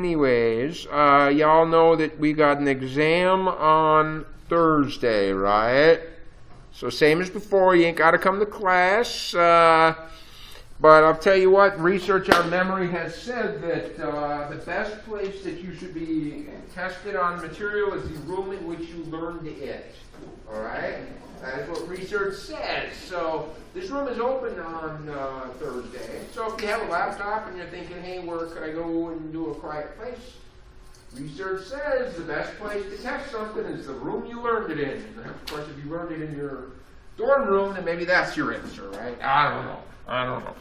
anyways, y'all know that we got an exam on Thursday, right? So same as before, you ain't got to come to class. But I'll tell you what, research on memory has said that the best place that you should be tested on material is the room in which you learned it. All right? That is what research says. So this room is open on Thursday. So if you have a laptop and you're thinking, hey, where could I go and do a quiet place? Research says the best place to test something is the room you learned it in. And of course, if you learned it in your dorm room, then maybe that's your answer, right? I don't know.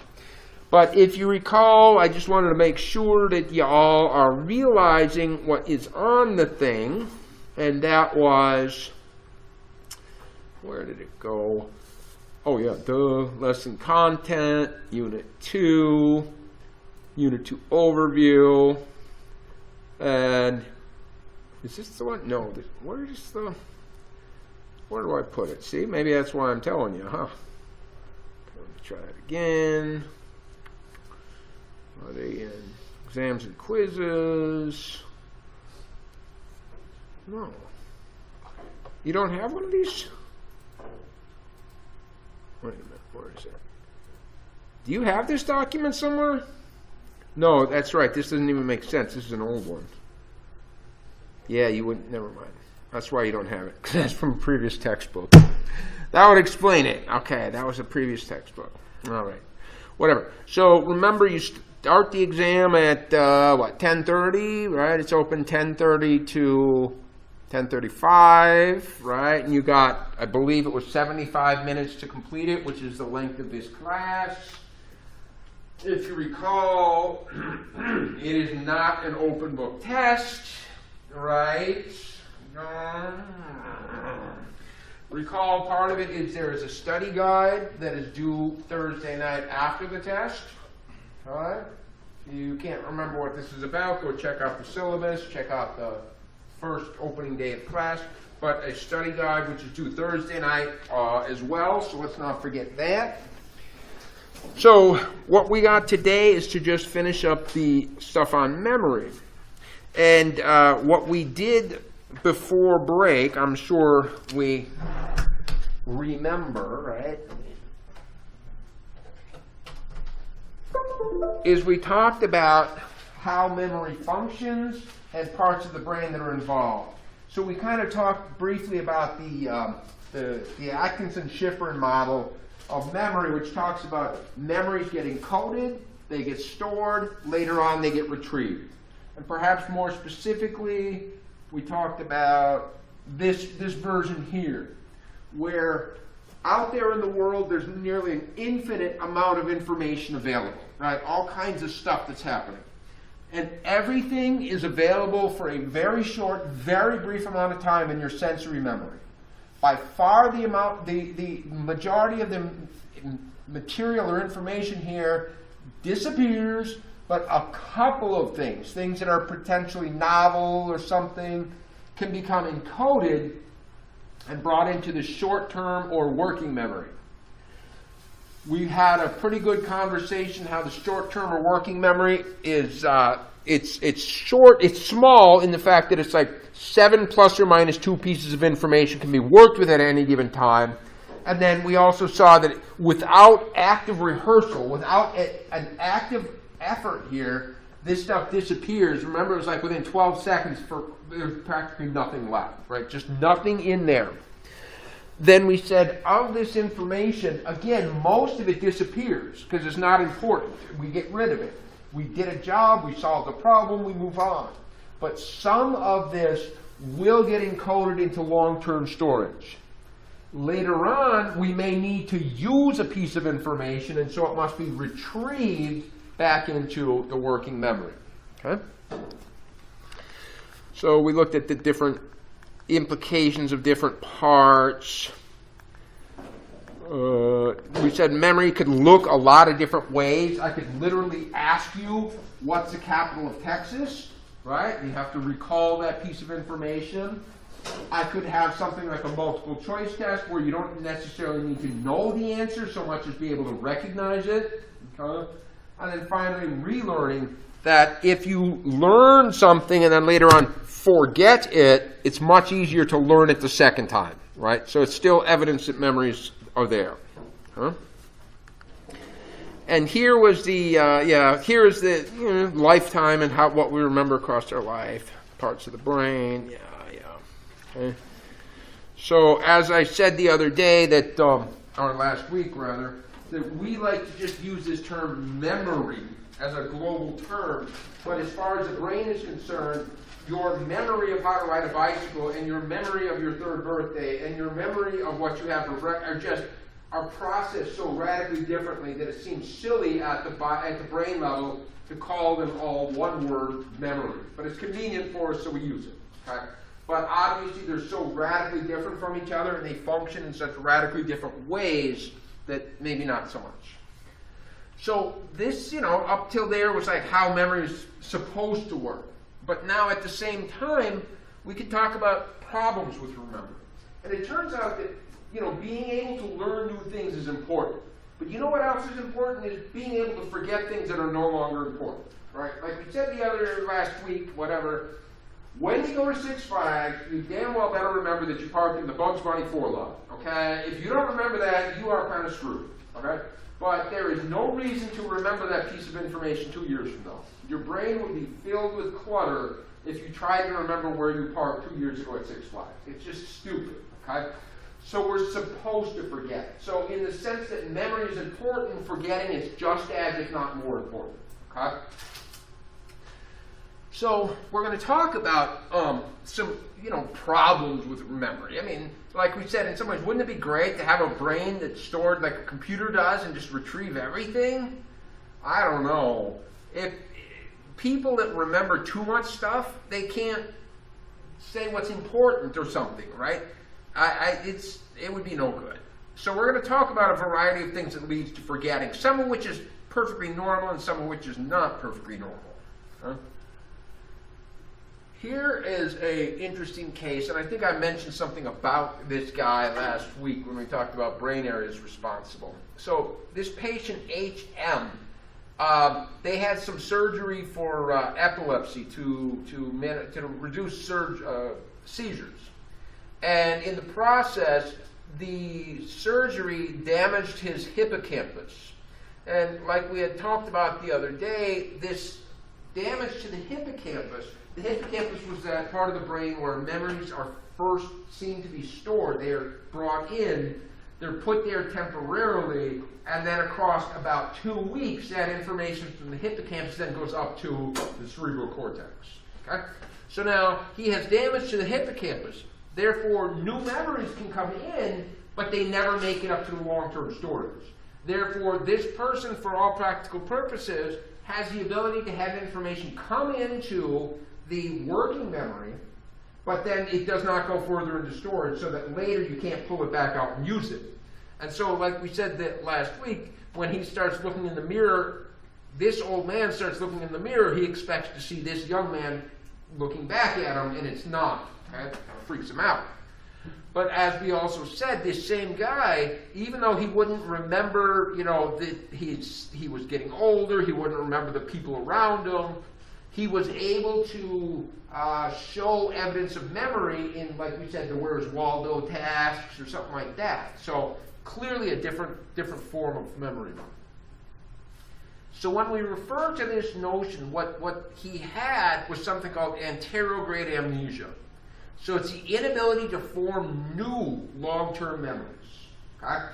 But if you recall, I just wanted to make sure that y'all are realizing what is on the thing. And that was, where did it go? Oh yeah, lesson content, Unit 2, Unit 2 overview. And is this the one? No, where do I put it? See, maybe that's why I'm telling you, huh? Let me try it again. Are they in exams and quizzes? No. You don't have one of these? Wait a minute, where is it? Do you have this document somewhere? No, that's right. This doesn't even make sense. This is an old one. Yeah, you wouldn't. Never mind. That's why you don't have it. That's from a previous textbook. That would explain it. Okay, that was a previous textbook. All right. Whatever. So remember, you start the exam at, 10:30, right? It's open 10:30 to 10:35, right? And you got, I believe it was 75 minutes to complete it, which is the length of this class. If you recall, it is not an open book test, right? Recall part of it is there is a study guide that is due Thursday night after the test. All right? If you can't remember what this is about, go check out the syllabus, check out the first opening day of class. But a study guide which is due Thursday night as well, so let's not forget that. So what we got today is to just finish up the stuff on memory. And what we did before break, I'm sure we remember, right, is we talked about how memory functions and parts of the brain that are involved. So we kind of talked briefly about the Atkinson-Shiffrin model of memory, which talks about memories getting coded, they get stored, later on they get retrieved. And perhaps more specifically, we talked about this version here, where out there in the world there's nearly an infinite amount of information available, right? All kinds of stuff that's happening. And everything is available for a very short, very brief amount of time in your sensory memory. By far the majority of the material or information here disappears, but a couple of things that are potentially novel or something, can become encoded and brought into the short-term or working memory. We had a pretty good conversation how the short-term or working memory is, it's short, it's small in the fact that it's like 7 plus or minus 2 pieces of information can be worked with at any given time. And then we also saw that without active rehearsal, without an active effort here, this stuff disappears. Remember, it was like within 12 seconds, there's practically nothing left, right? Just nothing in there. Then we said, of this information, again, most of it disappears because it's not important. We get rid of it. We did a job, we solved the problem, we move on. But some of this will get encoded into long-term storage. Later on, we may need to use a piece of information, and so it must be retrieved back into the working memory. Okay? So we looked at the different implications of different parts. We said memory could look a lot of different ways. I could literally ask you, what's the capital of Texas? Right? You have to recall that piece of information. I could have something like a multiple choice test where you don't necessarily need to know the answer so much as be able to recognize it. Okay? And then finally, relearning that if you learn something and then later on forget it, it's much easier to learn it the second time, right? So it's still evidence that memories are there. Huh? And here was the, here is the lifetime and what we remember across our life, parts of the brain, okay. So as I said the other day, that, or last week rather, that we like to just use this term memory as a global term, but as far as the brain is concerned, your memory of how to ride a bicycle and your memory of your third birthday and your memory of what you have are processed so radically differently that it seems silly at the brain level to call them all one word, memory. But it's convenient for us, so we use it. Okay? But obviously they're so radically different from each other and they function in such radically different ways that maybe not so much. So this, up till there was like how memory is supposed to work. But now at the same time, we could talk about problems with remembering. And it turns out that, being able to learn new things is important. But you know what else is important is being able to forget things that are no longer important, right? Like we said last week, whatever, when you go to Six Flags, you damn well better remember that you parked in the Bugs Bunny 4 lot, okay? If you don't remember that, you are kind of screwed, okay? But there is no reason to remember that piece of information 2 years from now. Your brain would be filled with clutter if you tried to remember where you parked 2 years ago at Six Flags. It's just stupid, okay? So we're supposed to forget. So in the sense that memory is important, forgetting is just as, if not more important, okay? So we're going to talk about some, problems with memory. I mean, like we said, in some ways, wouldn't it be great to have a brain that's stored like a computer does and just retrieve everything? I don't know. If people that remember too much stuff, they can't say what's important or something, right? It would be no good. So we're going to talk about a variety of things that leads to forgetting, some of which is perfectly normal and some of which is not perfectly normal. Huh? Here is an interesting case, and I think I mentioned something about this guy last week when we talked about brain areas responsible. So this patient, HM, they had some surgery for epilepsy to reduce seizures. And in the process, the surgery damaged his hippocampus. And like we had talked about the other day, this damage to the hippocampus was that part of the brain where memories are first seen to be stored. They are brought in, they're put there temporarily, and then across about 2 weeks, that information from the hippocampus then goes up to the cerebral cortex. Okay? So now he has damage to the hippocampus. Therefore, new memories can come in, but they never make it up to the long-term storage. Therefore, this person, for all practical purposes, has the ability to have information come into the working memory, but then it does not go further into storage so that later you can't pull it back out and use it. And so, like we said that last week, when he starts looking in the mirror, this old man starts looking in the mirror, he expects to see this young man looking back at him, and it's not. Okay? It freaks him out. But as we also said, this same guy, even though he wouldn't remember, that he was getting older, he wouldn't remember the people around him, he was able to show evidence of memory in, like we said, the Where's Waldo tasks or something like that. So clearly a different form of memory. So when we refer to this notion, what he had was something called anterograde amnesia. So it's the inability to form new long-term memories. Okay?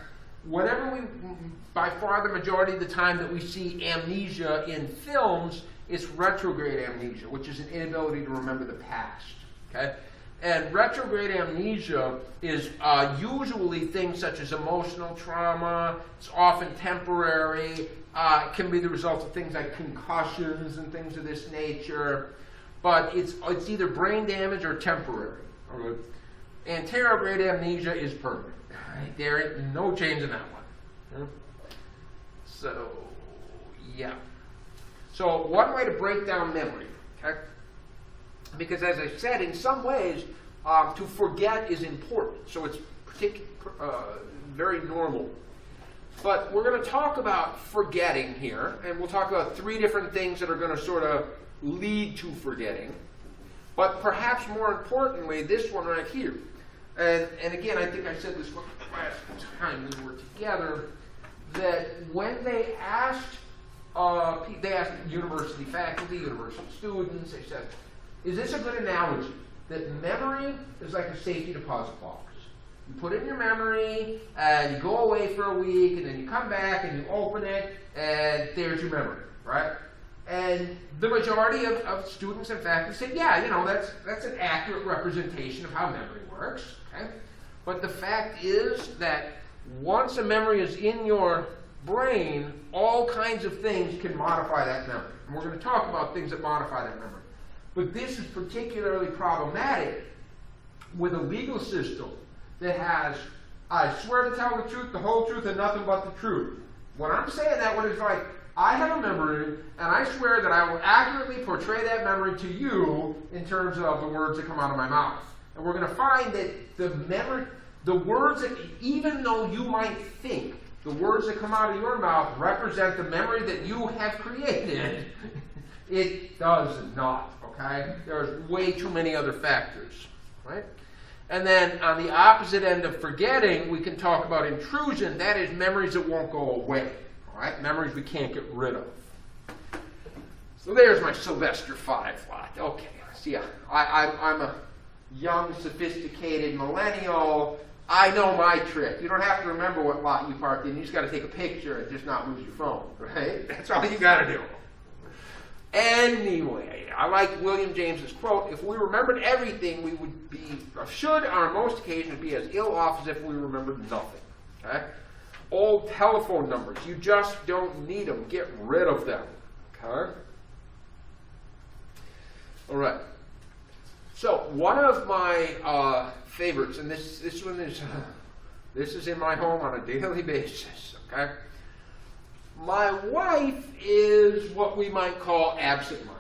By far the majority of the time that we see amnesia in films, it's retrograde amnesia, which is an inability to remember the past. Okay? And retrograde amnesia is usually things such as emotional trauma. It's often temporary. It can be the result of things like concussions and things of this nature. But it's either brain damage or temporary. Okay? Anterograde amnesia is permanent. Right? There is no change in that one. So, yeah. So one way to break down memory, okay? Because as I said, in some ways, to forget is important. So it's very normal. But we're going to talk about forgetting here, and we'll talk about 3 different things that are going to sort of lead to forgetting. But perhaps more importantly, this one right here. And again, I think I said this last time we were together, that when they asked university faculty, university students, they said, is this a good analogy? That memory is like a safety deposit box. You put in your memory, and you go away for a week, and then you come back, and you open it, and there's your memory, right? And the majority of students and faculty say, yeah, you know, that's an accurate representation of how memory works, okay? But the fact is that once a memory is in your brain, all kinds of things can modify that memory. And we're going to talk about things that modify that memory. But this is particularly problematic with a legal system that has, I swear to tell the truth, the whole truth, and nothing but the truth. When I'm saying that, when it's like, I have a memory, and I swear that I will accurately portray that memory to you in terms of the words that come out of my mouth. And we're going to find that the words that, even though you might think the words that come out of your mouth represent the memory that you have created, it does not, okay? There's way too many other factors, right? And then on the opposite end of forgetting, we can talk about intrusion. That is memories that won't go away, all right? Memories we can't get rid of. So there's my Sylvester 5 lot. Okay, see, I'm a young, sophisticated millennial. I know my trick. You don't have to remember what lot you parked in. You just got to take a picture and just not lose your phone, right? That's all you got to do. Anyway, I like William James's quote, if we remembered everything, we would should on most occasions be as ill off as if we remembered nothing. Okay? Old telephone numbers, you just don't need them. Get rid of them. Okay? All right. So one of my favorites, and this one is this is in my home on a daily basis. Okay. My wife is what we might call absent-minded,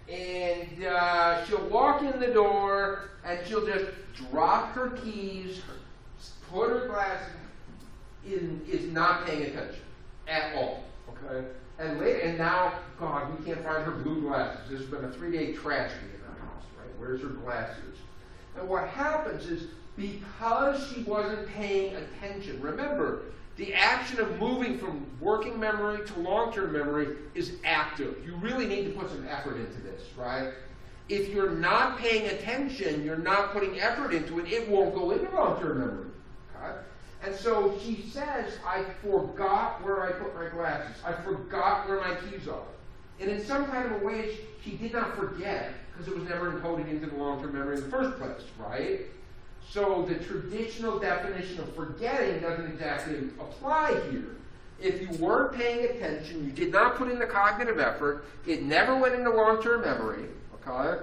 and she'll walk in the door and she'll just drop her keys, put her glasses in, is not paying attention at all. Okay. And now, God, we can't find her blue glasses. This has been a 3-day tragedy in our house, right? Where's her glasses? And what happens is, because she wasn't paying attention, remember, the action of moving from working memory to long-term memory is active. You really need to put some effort into this, right? If you're not paying attention, you're not putting effort into it, it won't go into long-term memory. Okay? And so she says, I forgot where I put my glasses. I forgot where my keys are. And in some kind of a way, she did not forget, because it was never encoded into the long-term memory in the first place, right? So the traditional definition of forgetting doesn't exactly apply here. If you weren't paying attention, you did not put in the cognitive effort, it never went into long-term memory, okay?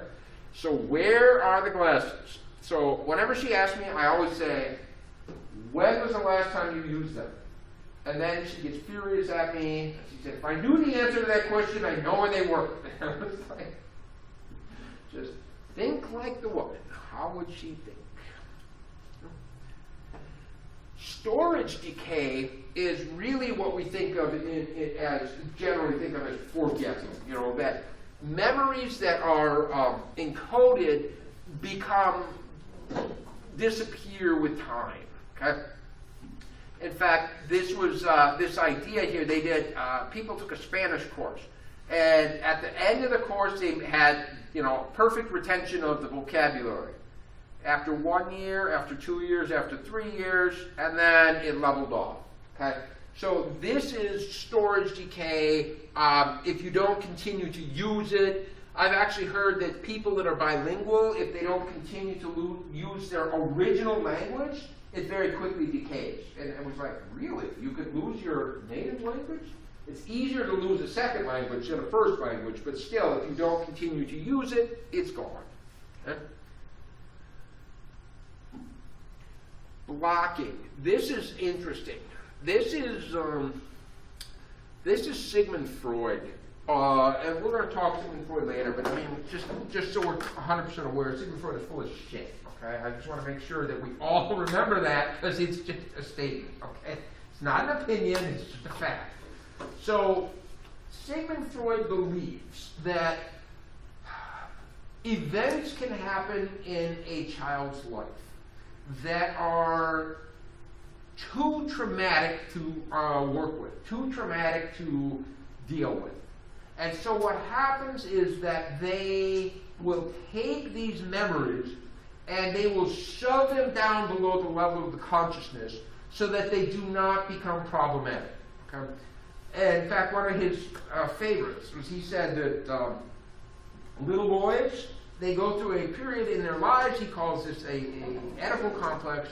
So where are the glasses? So whenever she asks me, I always say, when was the last time you used them? And then she gets furious at me, and she said, if I knew the answer to that question, I know where they were. I was like, just think like the woman. How would she think? Storage decay is really what we think of generally think of as forgetting. You know, that memories that are encoded disappear with time. Okay. In fact, this was this idea here. They did. People took a Spanish course, and at the end of the course, they had perfect retention of the vocabulary. After 1 year, after 2 years, after 3 years, and then it leveled off. Okay, so this is storage decay. If you don't continue to use it, I've actually heard that people that are bilingual, if they don't continue to use their original language, it very quickly decays. And it was like, really? You could lose your native language? It's easier to lose a second language than a first language, but still, if you don't continue to use it, it's gone. Okay? Blocking. This is interesting. This is Sigmund Freud, and we're going to talk Sigmund Freud later. But I mean, just so we're 100% aware, Sigmund Freud is full of shit. Okay, I just want to make sure that we all remember that because it's just a statement. Okay, it's It's not an opinion, it's just a fact. So Sigmund Freud believes that events can happen in a child's life that are too traumatic to work with, too traumatic to deal with. And so what happens is that they will take these memories and they will shove them down below the level of the consciousness so that they do not become problematic. Okay? And in fact, one of his favorites was he said that little boys, they go through a period in their lives, he calls this a Oedipal complex,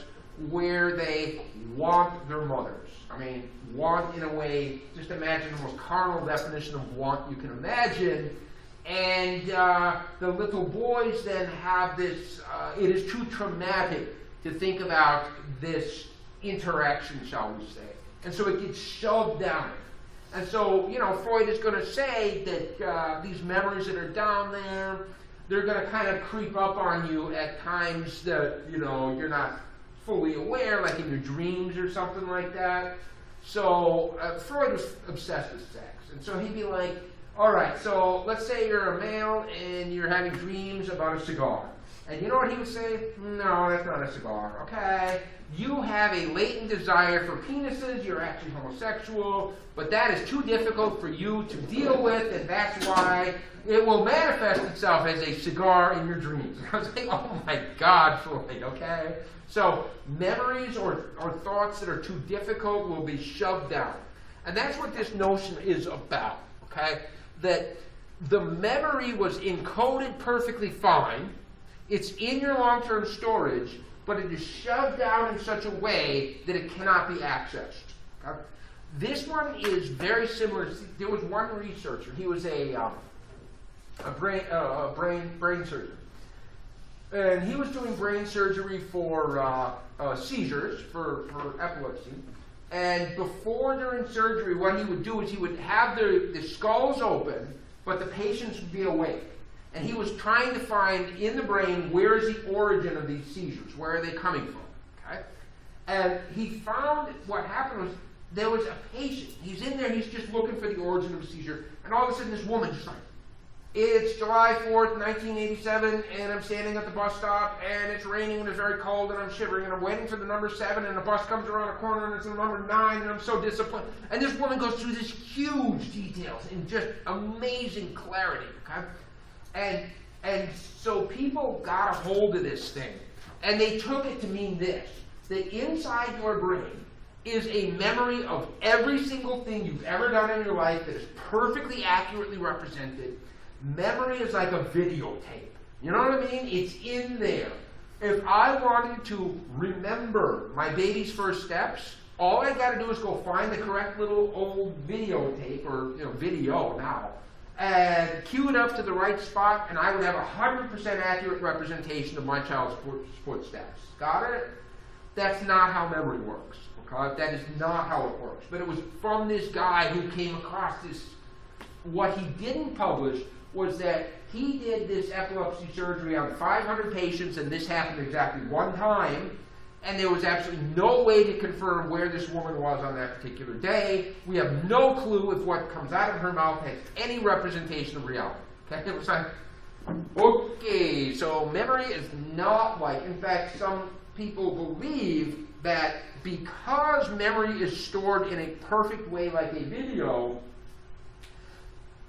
where they want their mothers. I mean, want in a way, just imagine the most carnal definition of want you can imagine. And the little boys then have this, it is too traumatic to think about this interaction, shall we say. And so it gets shoved down. And so, you know, Freud is going to say that these memories that are down there, they're going to kind of creep up on you at times that, you know, you're not fully aware, like in your dreams or something like that. So Freud was obsessed with sex. And so he'd be like, all right, so let's say you're a male and you're having dreams about a cigar. And you know what he would say? No, that's not a cigar, okay? You have a latent desire for penises, you're actually homosexual, but that is too difficult for you to deal with, and that's why it will manifest itself as a cigar in your dreams. I was like, oh my God, Freud, okay? So memories or thoughts that are too difficult will be shoved down. And that's what this notion is about, okay? That the memory was encoded perfectly fine, it's in your long-term storage, but it is shoved down in such a way that it cannot be accessed. Okay? This one is very similar. There was one researcher. He was a brain surgeon. And he was doing brain surgery for seizures, for epilepsy. And during surgery, what he would do is he would have the skulls open, but the patients would be awake. And he was trying to find in the brain, where is the origin of these seizures? Where are they coming from? Okay? And he found what happened was there was a patient. He's in there, he's just looking for the origin of a seizure. And all of a sudden this woman just like, it's July 4th, 1987, and I'm standing at the bus stop, and it's raining, and it's very cold, and I'm shivering, and I'm waiting for the number 7, and the bus comes around the corner, and it's the number 9, and I'm so disappointed. And this woman goes through this huge details in just amazing clarity, okay? And so people got a hold of this thing, and they took it to mean this, that inside your brain is a memory of every single thing you've ever done in your life that is perfectly accurately represented. Memory is like a videotape. You know what I mean? It's in there. If I wanted to remember my baby's first steps, all I got to do is go find the correct little old videotape, or video now, and cue it up to the right spot, and I would have 100% accurate representation of my child's footsteps. Got it? That's not how memory works. Okay? That is not how it works. But it was from this guy who came across this. What he didn't publish was that he did this epilepsy surgery on 500 patients, and this happened exactly one time, and there was absolutely no way to confirm where this woman was on that particular day. We have no clue if what comes out of her mouth has any representation of reality. Okay? It was like, okay, so memory is not like, in fact, some people believe that because memory is stored in a perfect way like a video,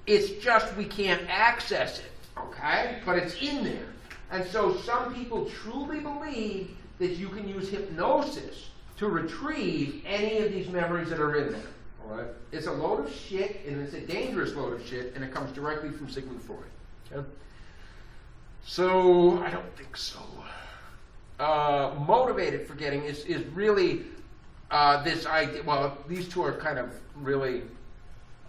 it's just we can't access it, okay? But it's in there. And so some people truly believe that you can use hypnosis to retrieve any of these memories that are in there, all right? It's a load of shit, and it's a dangerous load of shit, and it comes directly from Sigmund Freud, okay? So, I don't think so. Motivated forgetting is really this idea, well, these two are kind of really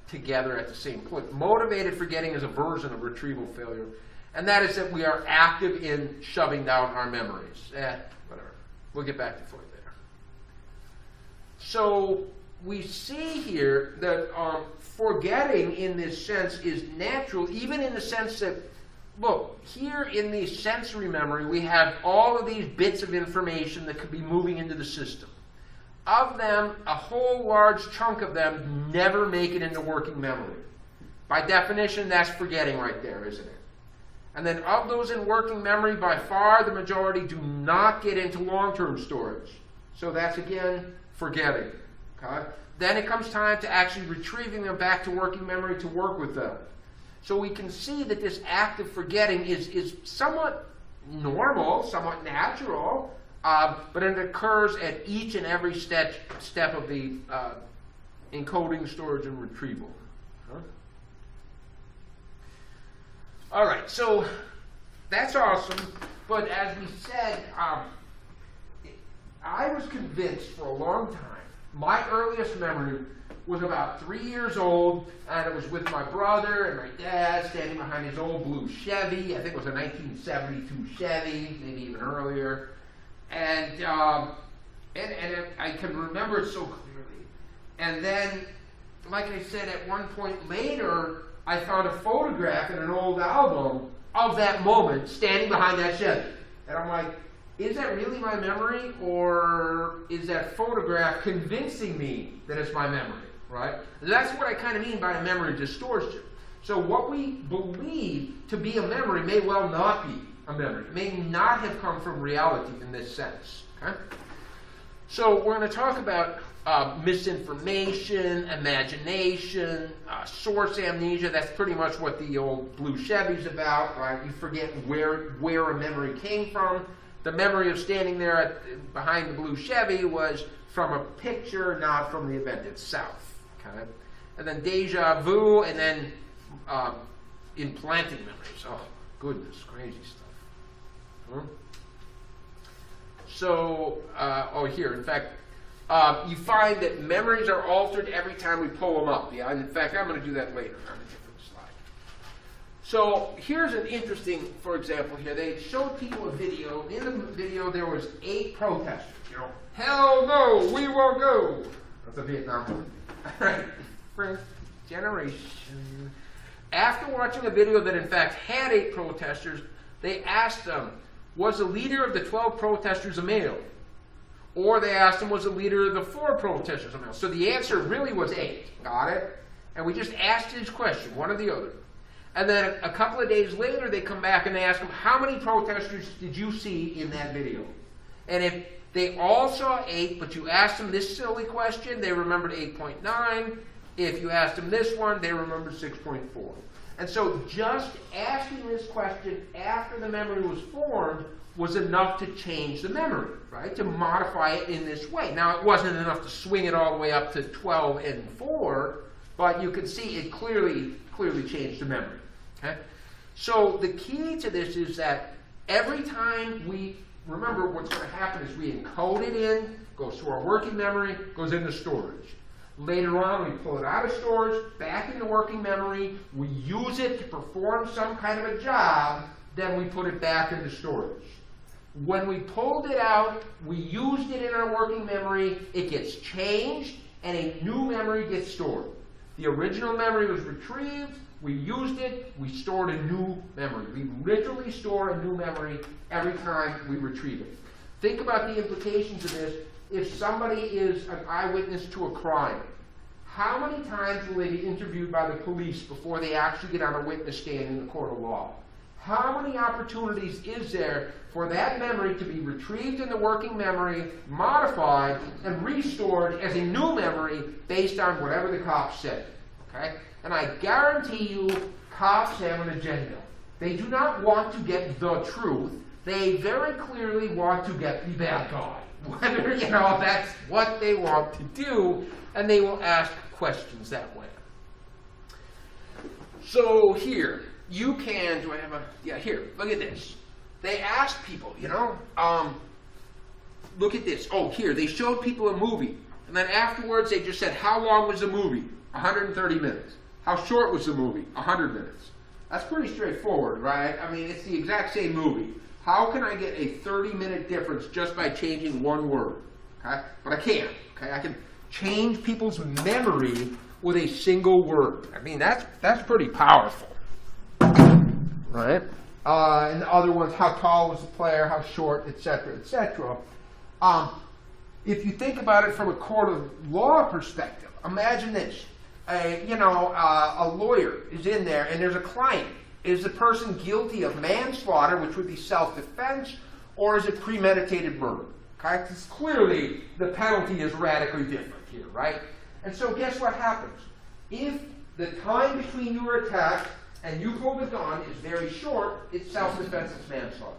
together at the same point. Motivated forgetting is a version of retrieval failure, and that is that we are active in shoving down our memories. Whatever. We'll get back to Freud later. So we see here that forgetting in this sense is natural, even in the sense that, look, here in the sensory memory, we have all of these bits of information that could be moving into the system. of them, a whole large chunk of them never make it into working memory. By definition, that's forgetting right there, isn't it? And then of those in working memory, by far the majority do not get into long-term storage. So that's, again, forgetting. Okay? Then it comes time to actually retrieving them back to working memory to work with them. So we can see that this act of forgetting is somewhat normal, somewhat natural, but it occurs at each and every step of the encoding, storage, and retrieval. Huh? All right, so that's awesome, but as we said, I was convinced for a long time. My earliest memory was about 3 years old, and it was with my brother and my dad standing behind his old blue Chevy. I think it was a 1972 Chevy, maybe even earlier. And I can remember it so clearly. And then, like I said, at one point later, I found a photograph in an old album of that moment standing behind that Chevy. And I'm like, is that really my memory, or is that photograph convincing me that it's my memory, right? That's what I kind of mean by a memory distortion. So what we believe to be a memory may well not be a memory. It may not have come from reality in this sense, okay? So we're going to talk about misinformation, imagination, source amnesia. That's pretty much what the old blue Chevy's about, right? You forget where a memory came from. The memory of standing there behind the blue Chevy was from a picture, not from the event itself. Okay? And then deja vu, and then implanting memories. Oh, goodness, crazy stuff. Huh? So, here, in fact, you find that memories are altered every time we pull them up. Yeah, and in fact, I'm going to do that later on a different slide. So here's an interesting, for example, here they showed people a video. In the video, there was 8 protesters. You know, hell no, we won't go. That's a Vietnam movie. All right, first generation. After watching a video that in fact had 8 protesters, they asked them, was the leader of the 12 protesters a male? Or they asked him, was the leader of the 4 protesters a male? So the answer really was 8. Got it? And we just asked this question, one or the other. And then a couple of days later, they come back and they ask him, how many protesters did you see in that video? And if they all saw 8, but you asked them this silly question, they remembered 8.9. If you asked them this one, they remembered 6.4. And so just asking this question after the memory was formed was enough to change the memory, right? To modify it in this way. Now, it wasn't enough to swing it all the way up to 12 and 4, but you could see it clearly changed the memory. Okay? So the key to this is that every time we remember, what's going to happen is we encode it in, goes to our working memory, goes into storage. Later on, we pull it out of storage, back into working memory, we use it to perform some kind of a job, then we put it back into storage. When we pulled it out, we used it in our working memory, it gets changed, and a new memory gets stored. The original memory was retrieved, we used it, we stored a new memory. We literally store a new memory every time we retrieve it. Think about the implications of this. If somebody is an eyewitness to a crime, how many times will they be interviewed by the police before they actually get on a witness stand in the court of law? How many opportunities is there for that memory to be retrieved in the working memory, modified, and restored as a new memory based on whatever the cops said? Okay? And I guarantee you, cops have an agenda. They do not want to get the truth. They very clearly want to get the bad guy. Whether, that's what they want to do, and they will ask questions that way. So here, you can, do I have a, yeah, here, look at this. They asked people, look at this. Oh, here, they showed people a movie, and then afterwards they just said, how long was the movie? 130 minutes. How short was the movie? 100 minutes. That's pretty straightforward, right? I mean, it's the exact same movie. How can I get a 30-minute difference just by changing one word? Okay? But I can't. Okay? I can change people's memory with a single word. I mean, that's pretty powerful. Right? And the other ones, how tall was the player, how short, etc., etc. if you think about it from a court of law perspective, imagine this. A lawyer is in there and there's a client. Is the person guilty of manslaughter, which would be self-defense, or is it premeditated murder? Okay? Because clearly the penalty is radically different here, right? And so guess what happens? If the time between you were attacked and you pull the gun is very short, it's self-defense, it's manslaughter.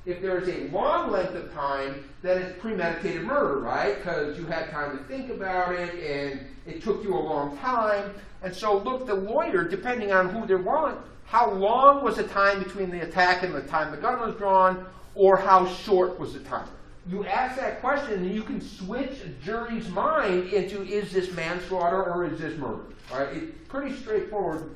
If there's a long length of time, then it's premeditated murder, right? Because you had time to think about it, and it took you a long time. And so, look, the lawyer, depending on who they want, how long was the time between the attack and the time the gun was drawn, or how short was the time? You ask that question, and you can switch a jury's mind into, is this manslaughter or is this murder? Right? It's pretty straightforward.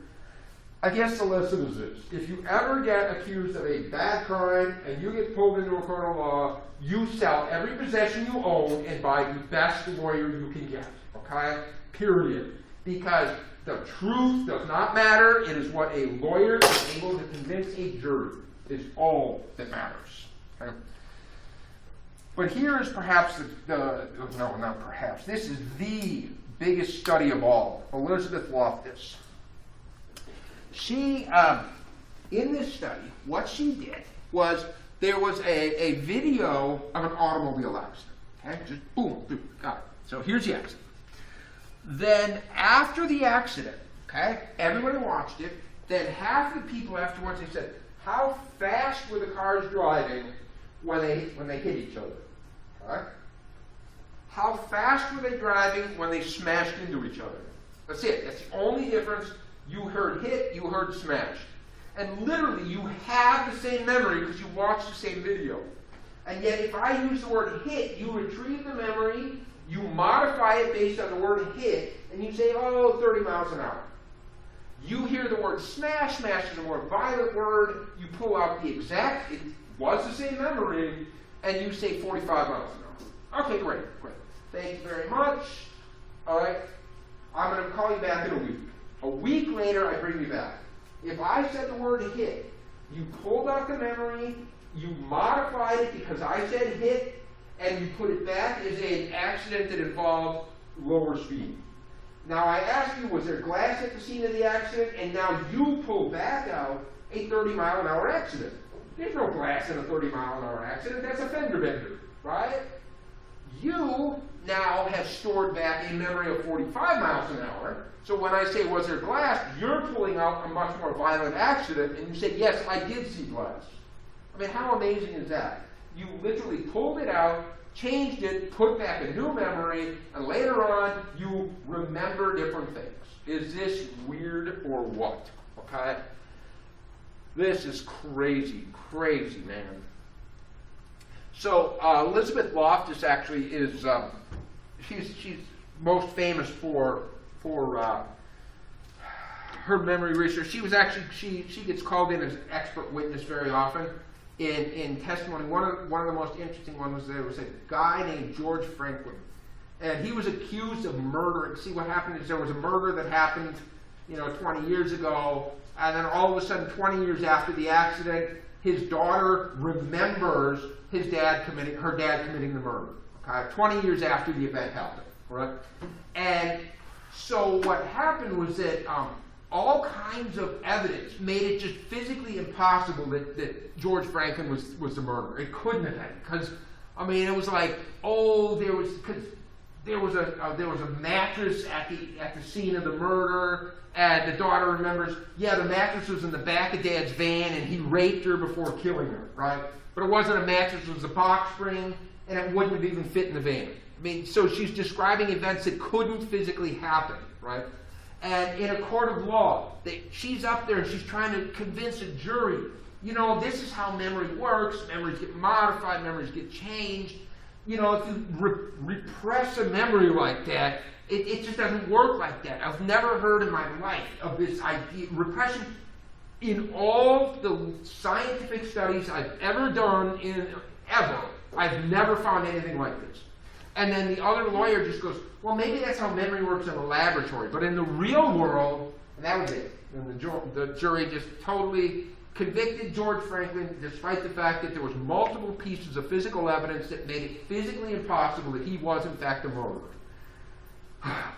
I guess the lesson is this. If you ever get accused of a bad crime and you get pulled into a court of law, you sell every possession you own and buy the best lawyer you can get. Okay? Period. Because the truth does not matter. It is what a lawyer is able to convince a jury is all that matters. Okay? But here is perhaps this is the biggest study of all. Elizabeth Loftus. She, in this study, what she did was there was a video of an automobile accident. Okay, just boom, boom, got it. So here's the accident. Then after the accident, okay, everybody watched it. Then half the people afterwards, they said, how fast were the cars driving when they hit each other? Okay? How fast were they driving when they smashed into each other? That's it. That's the only difference. You heard hit, you heard smashed. And literally, you have the same memory because you watched the same video. And yet, if I use the word hit, you retrieve the memory, you modify it based on the word hit, and you say, oh, 30 miles an hour. You hear the word smash, smash is a more violent word, you pull out the exact, it was the same memory, and you say 45 miles an hour. Okay, great. Thank you very much. All right, I'm going to call you back in a week. A week later, I bring you back. If I said the word hit, you pulled out the memory, you modified it because I said hit, and you put it back as an accident that involved lower speed. Now I ask you, was there glass at the scene of the accident? And now you pull back out a 30-mile-an-hour accident. There's no glass in a 30-mile-an-hour accident. That's a fender bender, right? You now have stored back a memory of 45 miles an hour. So when I say, was there glass, you're pulling out a much more violent accident, and you say, yes, I did see glass. I mean, how amazing is that? You literally pulled it out, changed it, put back a new memory, and later on, you remember different things. Is this weird or what? Okay? This is crazy, crazy, man. So Elizabeth Loftus actually is, she's most famous for her memory research. She was actually, she gets called in as an expert witness very often in testimony. One of the most interesting ones was there was a guy named George Franklin, and he was accused of murder. See, what happened is there was a murder that happened, 20 years ago, and then all of a sudden, 20 years after the accident, his daughter remembers her dad committing the murder. Okay, 20 years after the event happened, right? And so what happened was that all kinds of evidence made it just physically impossible that George Franklin was the murderer. It couldn't have been, because it was like, there was a mattress at the scene of the murder, and the daughter remembers, the mattress was in the back of Dad's van, and he raped her before killing her, right? But it wasn't a mattress; it was a box spring, and it wouldn't have even fit in the van. So she's describing events that couldn't physically happen, right? And in a court of law, she's up there and she's trying to convince a jury, this is how memory works. Memories get modified, memories get changed. If you repress a memory like that, it just doesn't work like that. I've never heard in my life of this idea. Repression, in all the scientific studies I've ever done, I've never found anything like this. And then the other lawyer just goes, well, maybe that's how memory works in a laboratory. But in the real world, and that was it. And the jury just totally convicted George Franklin despite the fact that there was multiple pieces of physical evidence that made it physically impossible that he was in fact a murderer.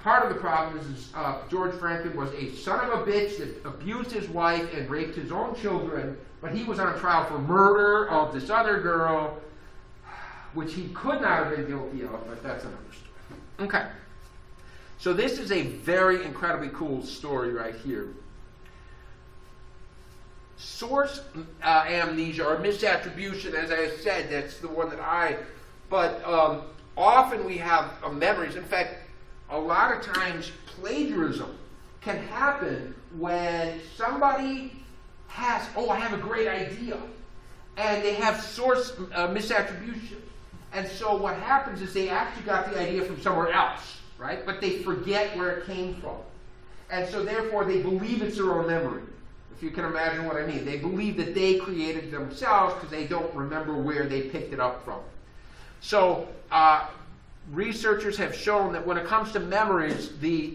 Part of the problem is George Franklin was a son of a bitch that abused his wife and raped his own children, but he was on trial for murder of this other girl, which he could not have been guilty of, but that's another story. Okay. So this is a very incredibly cool story right here. Source amnesia or misattribution, as I said, that's the one that but often we have memories. In fact, a lot of times plagiarism can happen when somebody has, I have a great idea, and they have source misattribution. And so what happens is they actually got the idea from somewhere else, right? But they forget where it came from. And so therefore they believe it's their own memory. If you can imagine what I mean. They believe that they created it themselves because they don't remember where they picked it up from. So researchers have shown that when it comes to memories, the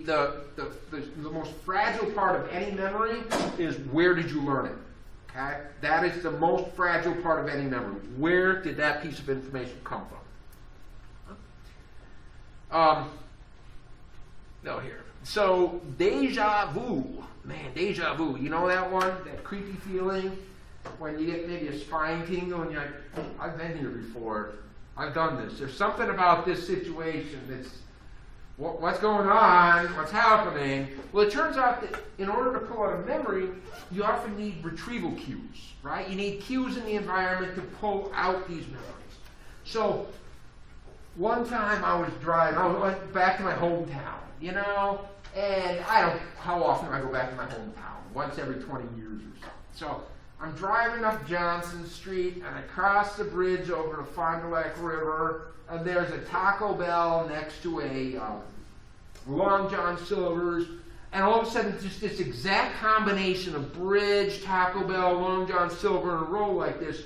most fragile part of any memory is where did you learn it? Okay? That is the most fragile part of any memory. Where did that piece of information come from? No, here. So, deja vu. Man, deja vu. You know that one? That creepy feeling when you get maybe a spine tingle and you're like, I've been here before. I've done this. There's something about this situation that's, what's going on? What's happening? Well, it turns out that in order to pull out a memory, you often need retrieval cues, right? You need cues in the environment to pull out these memories. So, one time I went back to my hometown, and how often do I go back to my hometown? Once every 20 years or so. So, I'm driving up Johnson Street, and I cross the bridge over the Fond du Lac River, and there's a Taco Bell next to a Long John Silver's, and all of a sudden, just this exact combination of bridge, Taco Bell, Long John Silver, in a row like this,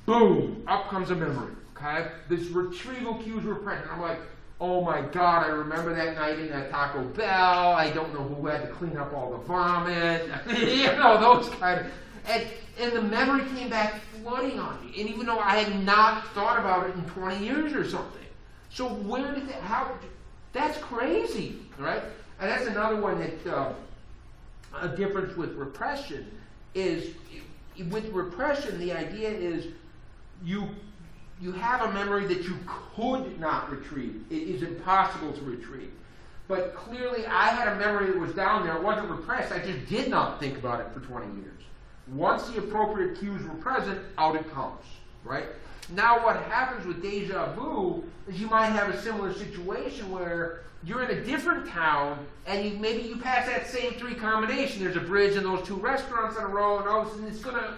boom, up comes a memory, okay? This retrieval cues were present. I'm like, oh my God, I remember that night in that Taco Bell. I don't know who had to clean up all the vomit. Those kind of... And the memory came back flooding on me. And even though I had not thought about it in 20 years or something. So where did that... That's crazy, right? And that's another one that... a difference with repression is... With repression, the idea is you have a memory that you could not retrieve. It is impossible to retrieve. But clearly, I had a memory that was down there. It wasn't repressed. I just did not think about it for 20 years. Once the appropriate cues were present, out it comes, right? Now what happens with deja vu is you might have a similar situation where you're in a different town and maybe you pass that same three combination. There's a bridge and those two restaurants in a row, and all of a sudden it's gonna...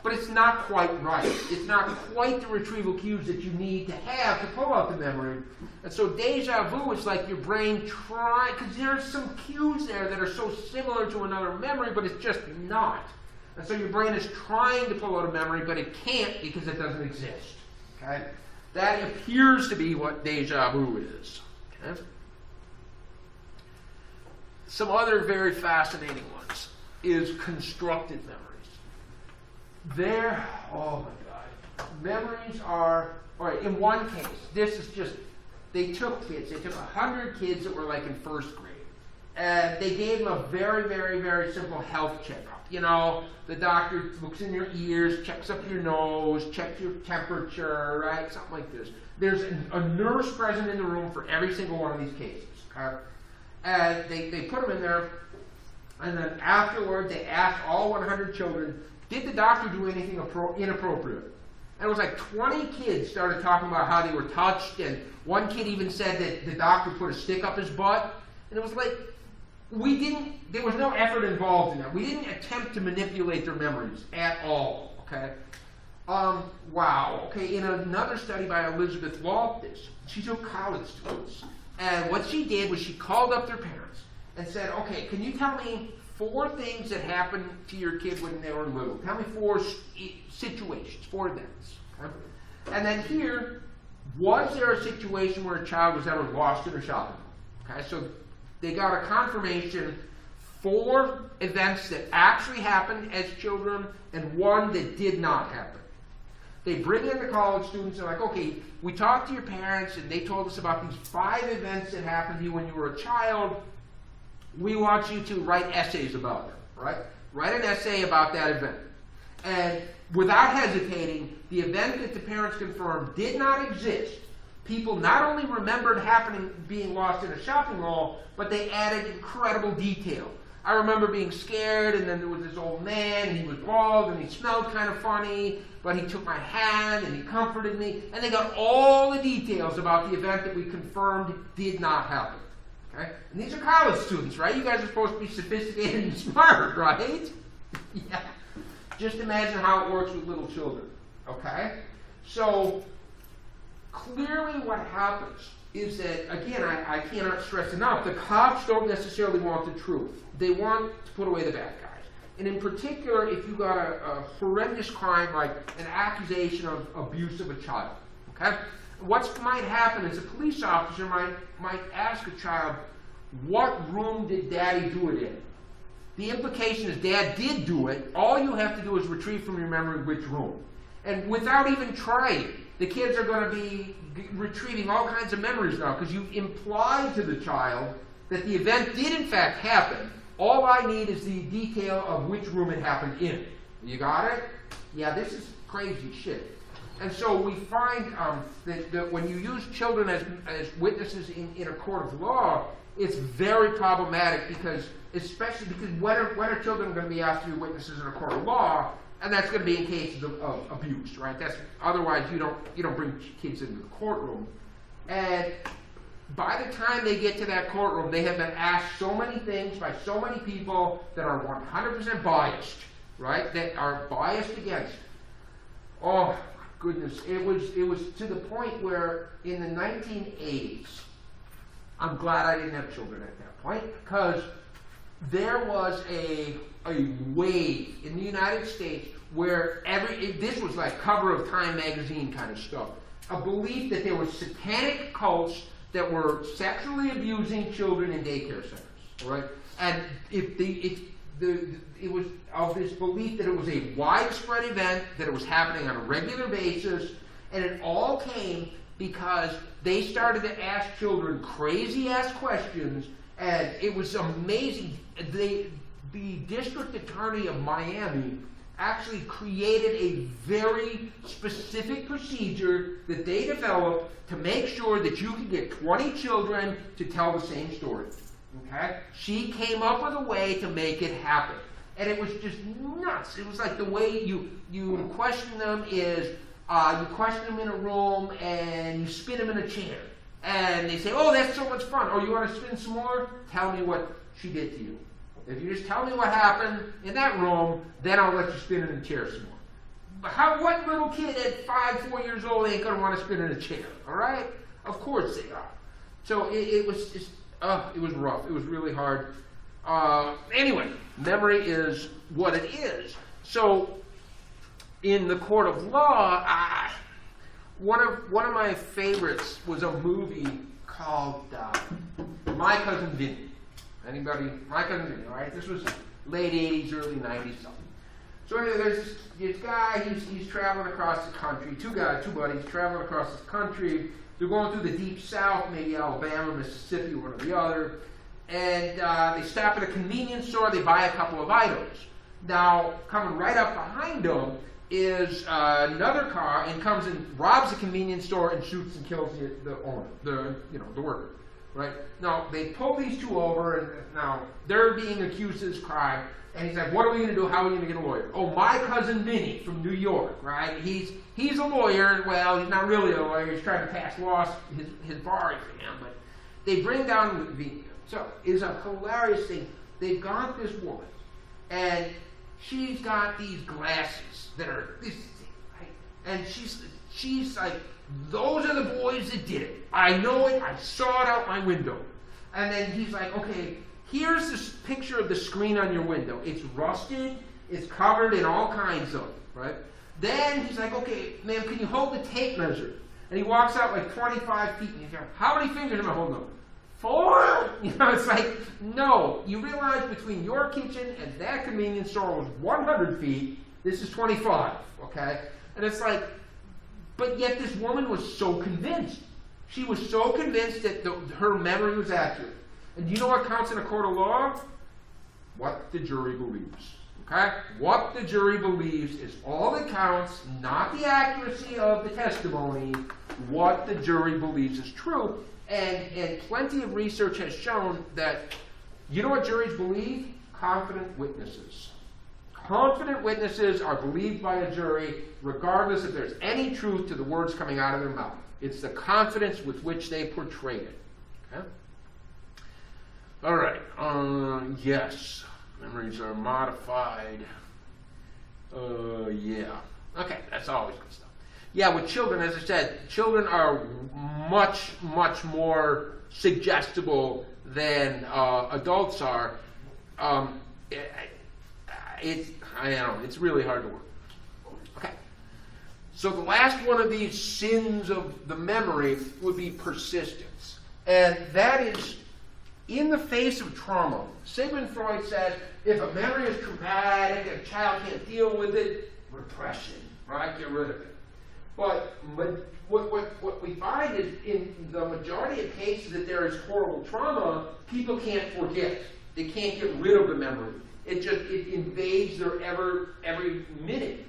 But it's not quite right. It's not quite the retrieval cues that you need to have to pull out the memory. And so deja vu is like your brain trying, because there's some cues there that are so similar to another memory, but it's just not. And so your brain is trying to pull out a memory, but it can't because it doesn't exist. Okay? That appears to be what deja vu is. Okay? Some other very fascinating ones is constructed memories. Oh my God. Memories are, all right, in one case, this is just, they took 100 kids that were like in first grade, and they gave them a very, very, very simple health checkup. The doctor looks in your ears, checks up your nose, checks your temperature, right? Something like this. There's a nurse present in the room for every single one of these cases. Okay? And they put them in there, and then afterward they asked all 100 children, did the doctor do anything inappropriate? And it was like 20 kids started talking about how they were touched, and one kid even said that the doctor put a stick up his butt. And it was like, there was no effort involved in that. We didn't attempt to manipulate their memories at all, okay? Wow. Okay, in another study by Elizabeth Walters, she took college students, and what she did was she called up their parents and said, okay, can you tell me 4 things that happened to your kid when they were little? Tell me 4 situations, 4 events. Okay? And then here, was there a situation where a child was ever lost in a shopping mall? Okay, so they got a confirmation 4 events that actually happened as children and 1 that did not happen. They bring in the college students and like, okay, we talked to your parents and they told us about these 5 events that happened to you when you were a child. We want you to write essays about them, right? Write an essay about that event. And without hesitating, the event that the parents confirmed did not exist. People not only remembered being lost in a shopping mall, but they added incredible detail. I remember being scared, and then there was this old man, and he was bald, and he smelled kind of funny, but he took my hand, and he comforted me, and they got all the details about the event that we confirmed did not happen. Okay? And these are college students, right? You guys are supposed to be sophisticated and smart, right? Yeah. Just imagine how it works with little children. Okay? So, clearly what happens is that, again, I cannot stress enough, the cops don't necessarily want the truth. They want to put away the bad guys. And in particular, if you got a horrendous crime like an accusation of abuse of a child, okay? What might happen is a police officer might ask a child, what room did daddy do it in? The implication is dad did do it. All you have to do is retrieve from your memory which room. And without even trying, the kids are going to be retrieving all kinds of memories now because you've implied to the child that the event did in fact happen. All I need is the detail of which room it happened in. You got it? Yeah, this is crazy shit. And so we find that when you use children as witnesses in a court of law, it's very problematic because, especially because when are children going to be asked to be witnesses in a court of law? And that's going to be in cases of abuse, right? Otherwise you don't bring kids into the courtroom. And by the time they get to that courtroom, they have been asked so many things by so many people that are 100% biased, right? That are biased against. Oh my goodness, it was to the point where in the 1980s, I'm glad I didn't have children at that point, because there was a wave in the United States where this was like cover of Time magazine kind of stuff, a belief that there were satanic cults that were sexually abusing children in daycare centers, right? And it was of this belief that it was a widespread event, that it was happening on a regular basis, and it all came because they started to ask children crazy-ass questions, and it was amazing. The district attorney of Miami actually created a very specific procedure that they developed to make sure that you could get 20 children to tell the same story. Okay? She came up with a way to make it happen. And it was just nuts. It was like the way you question them is you question them in a room and you spin them in a chair. And they say, oh, that's so much fun. Oh, you want to spin some more? Tell me what she did to you. If you just tell me what happened in that room, then I'll let you spin in a chair some more. What little kid at 4 years old ain't going to want to spin in a chair, all right? Of course they are. So it was just, it was rough. It was really hard. Anyway, memory is what it is. So in the court of law, one of my favorites was a movie called My Cousin Vinny. Anybody? My Cousin Vinny, all right? This was late 80s, early 90s something. So anyway, there's this guy, he's traveling across the country, two buddies traveling across the country. They're going through the deep south, maybe Alabama, Mississippi, one or the other. And they stop at a convenience store, they buy a couple of items. Now, coming right up behind them is another car, and comes and robs the convenience store and shoots and kills the owner, the worker. Right? Now, they pull these two over, and now they're being accused of this crime, and he's like, what are we going to do? How are we going to get a lawyer? Oh, my cousin Vinny from New York, right? He's a lawyer. Well, he's not really a lawyer. He's trying to pass laws, his bar exam, but they bring down Vinny. So, it's a hilarious thing. They've got this woman, and she's got these glasses that are this thing, right? And she's like, those are the boys that did it. I know it. I saw it out my window. And then he's like, okay, here's this picture of the screen on your window. It's rusted. It's covered in all kinds of, right? Then he's like, okay, ma'am, can you hold the tape measure? And he walks out like 25 feet, and he's like, how many fingers am I holding up? 4? You know, it's like, no. You realize between your kitchen and that convenience store was 100 feet. This is 25, okay? And it's like, but yet this woman was so convinced. She was so convinced that her memory was accurate. And do you know what counts in a court of law? What the jury believes. Okay? What the jury believes is all that counts, not the accuracy of the testimony, what the jury believes is true. And plenty of research has shown that, you know what juries believe? Confident witnesses. Confident witnesses are believed by a jury regardless if there's any truth to the words coming out of their mouth. It's the confidence with which they portray it. Okay? All right. Yes. Memories are modified. Yeah. Okay, that's always good stuff. Yeah, with children, as I said, children are much, much more suggestible than adults are. I don't know, it's really hard to work. Okay. So the last one of these sins of the memory would be persistence. And that is, in the face of trauma, Sigmund Freud says, if a memory is traumatic and a child can't deal with it, repression, right? Get rid of it. But what we find is, in the majority of cases that there is horrible trauma, people can't forget. They can't get rid of the memory. It invades their every minute.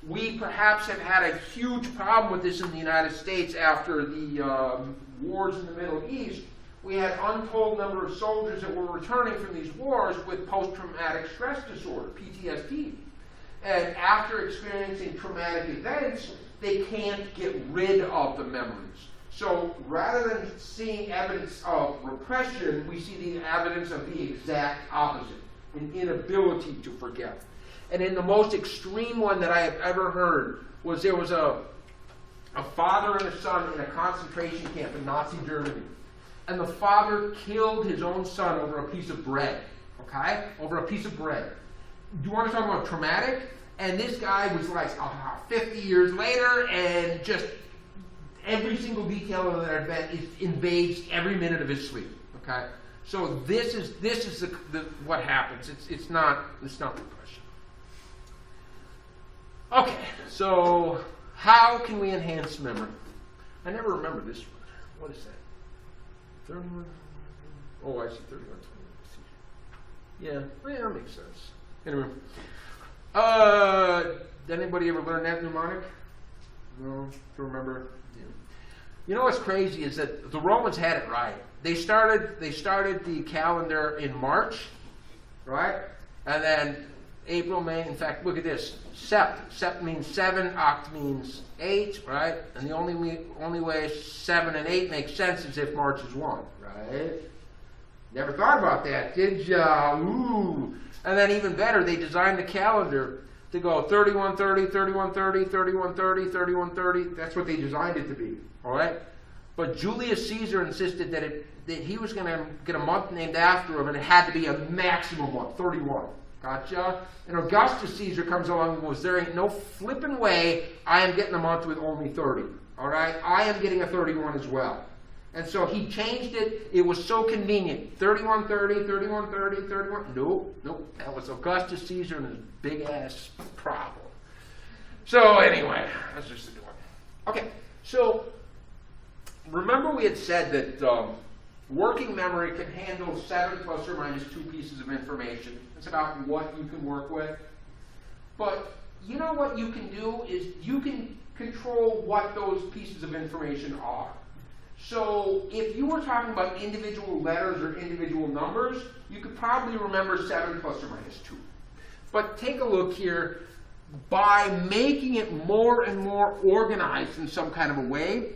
We perhaps have had a huge problem with this in the United States after the wars in the Middle East. We had untold number of soldiers that were returning from these wars with post-traumatic stress disorder, PTSD. And after experiencing traumatic events, they can't get rid of the memories. So rather than seeing evidence of repression, we see the evidence of the exact opposite, an inability to forget. And in the most extreme one that I have ever heard was there was a father and a son in a concentration camp in Nazi Germany. And the father killed his own son over a piece of bread, okay? Over a piece of bread. Do you want to talk about traumatic? And this guy was like 50 years later, and just every single detail of that event invades every minute of his sleep, okay? So this is what happens. It's not repression. Okay, so how can we enhance memory? I never remember this one. What is that? 31. Oh, I see 31. Yeah, well, that makes sense. Anyway, did anybody ever learn that mnemonic? No, to remember. Yeah. You know what's crazy is that the Romans had it right. They started the calendar in March, right? And then April, May. In fact, look at this. Sept. Sept means 7. Oct means 8, right? And the only way 7 and 8 make sense is if March is 1, right? Never thought about that, did ya? Ooh. And then even better, they designed the calendar to go 31-30, 31-30, 31-30, 31-30. That's what they designed it to be, all right? But Julius Caesar insisted that he was going to get a month named after him, and it had to be a maximum month, 31. Gotcha? And Augustus Caesar comes along and goes, there ain't no flipping way I am getting a month with only 30. All right? I am getting a 31 as well. And so he changed it. It was so convenient. 31-30, 31-30, 31. Nope. That was Augustus Caesar and his big-ass problem. So anyway, that's just a good one. Okay, so remember we had said that working memory can handle 7 plus or minus 2 pieces of information. It's about what you can work with. But you know what you can do is you can control what those pieces of information are. So if you were talking about individual letters or individual numbers, you could probably remember 7 plus or minus 2. But take a look here. By making it more and more organized in some kind of a way,